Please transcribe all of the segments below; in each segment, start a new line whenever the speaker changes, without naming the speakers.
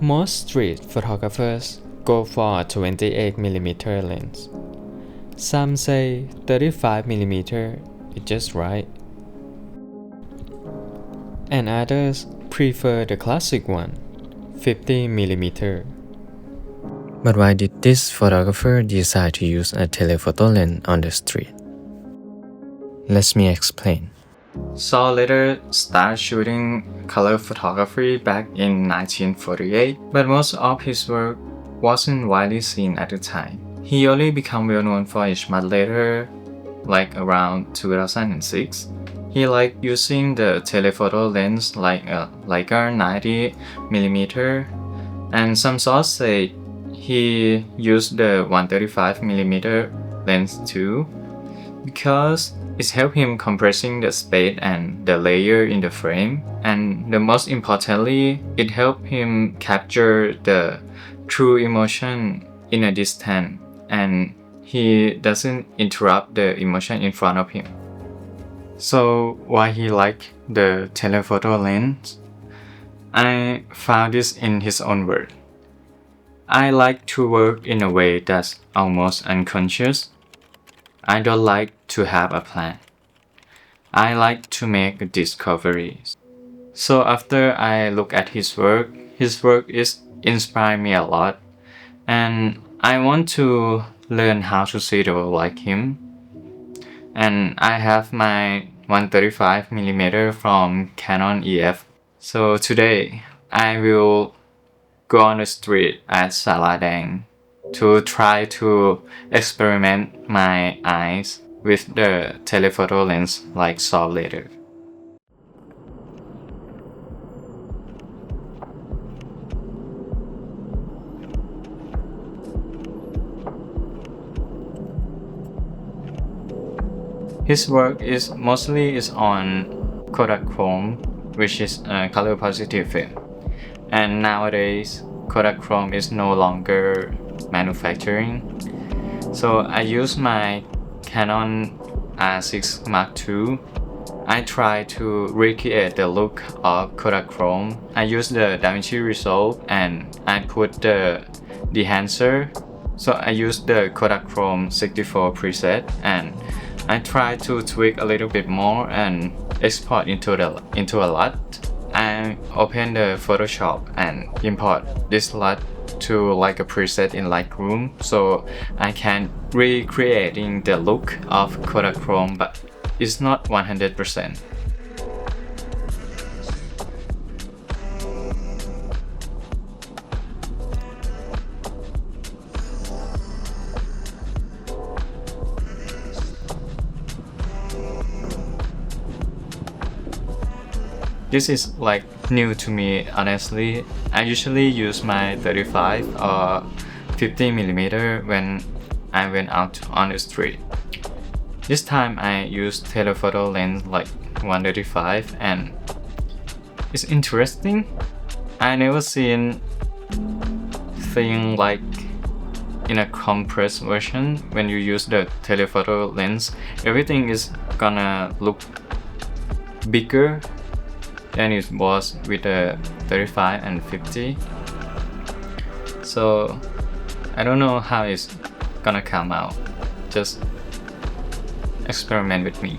Most street photographers go for a 28mm lens. Some say 35mm is just right. And others prefer the classic one, 50mm. But why did this photographer decide to use a telephoto lens on the street? Let me explain. Saul later started shooting color photography back in 1948, but most of his work wasn't widely seen at the time. He only became well known for it much later, like around 2006. He liked using the telephoto lens like a Leica 90mm, and some sources say he used the 135mm lens too, because it helped him compressing the space and the layer in the frame, and the most importantly, it helped him capture the true emotion in a distance, and he doesn't interrupt the emotion in front of him. So why he liked the telephoto lens? I found this in his own word. I like to work in a way that's almost unconscious. I don't like to have a plan. I like to make discoveries. So after I look at his work is inspired me a lot, and I want to learn how to see the world like him. And I have my 135mm from Canon EF. So today I will go on the street at Saladang to try to experiment my eyes with the telephoto lens like saw later. His work is mostly on Kodak Chrome, which is a color positive film. And nowadays, Kodak Chrome is no longer manufacturing. So I use my Canon R6 Mark II. I try to recreate the look of Kodak Chrome. I use the DaVinci Resolve and I put the enhancer. So I use the Kodak Chrome 64 preset and I try to tweak a little bit more and export into a LUT. I open the Photoshop and import this LUT to like a preset in Lightroom, so I can recreating the look of Kodak Chrome, but it's not 100%. This is like new to me, honestly. I usually use my 35 or 50mm when I went out on the street. This time I used telephoto lens like 135 and it's interesting. I never seen thing like in a compressed version. When you use the telephoto lens, everything is gonna look bigger than it was with the 35 and 50. So I don't know how it's gonna come out. Just experiment with me.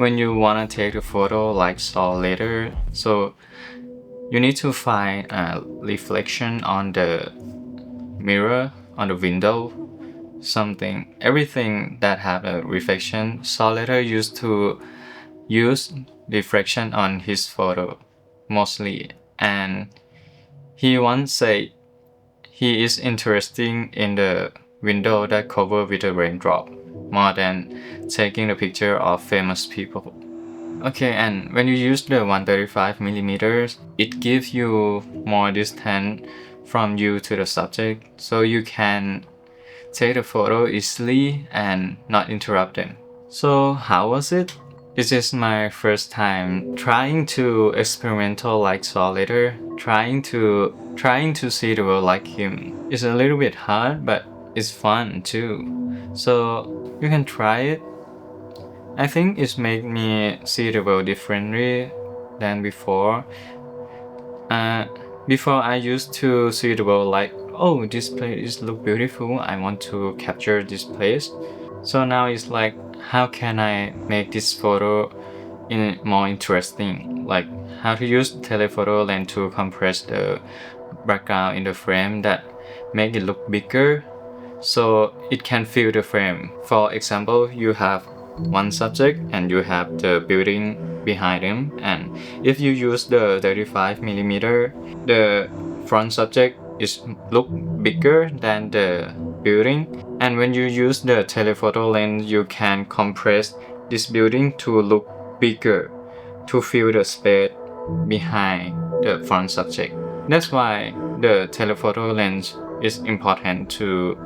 when you want to take the photo like saw later, so you need to find a reflection on the mirror, on the window, everything that have a reflection. Saw later used to use reflection on his photo mostly, and he once said he is interesting in the window that covered with a raindrop more than taking the picture of famous people. Okay, and when you use the 135mm, it gives you more distance from you to the subject, so you can take the photo easily and not interrupt them. So how was it? This is my first time trying to experimental like saw later, trying to see the world like him. It's a little bit hard, but it's fun too. So you can try it. I think it's made me see the world differently than before. Before I used to see the world like, oh, this place look beautiful, I want to capture this place. So now it's like, how can I make this photo more interesting? Like how to use telephoto lens to compress the background in the frame that make it look bigger so it can fill the frame. For example, you have one subject and you have the building behind him, and if you use the 35mm, the front subject is look bigger than the building, and when you use the telephoto lens you can compress this building to look bigger to fill the space behind the front subject. That's why the telephoto lens is important to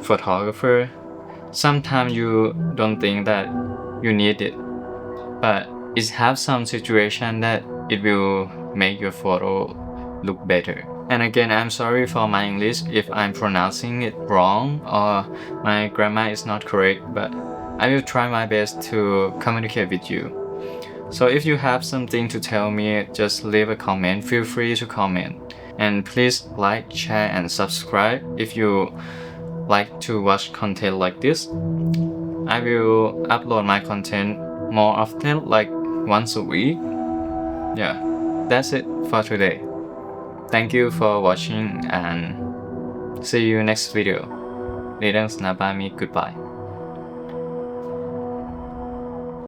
photographer. Sometimes you don't think that you need it, but it have some situation that it will make your photo look better. And again, I'm sorry for my English if I'm pronouncing it wrong or my grammar is not correct, but I will try my best to communicate with you. So if you have something to tell me, just leave a comment. Feel free to comment. And please like, share, and subscribe if you like to watch content like this. I will upload my content more often, like once a week. Yeah, that's it for today. Thank you for watching and see you next video. Lidang Snabami, goodbye.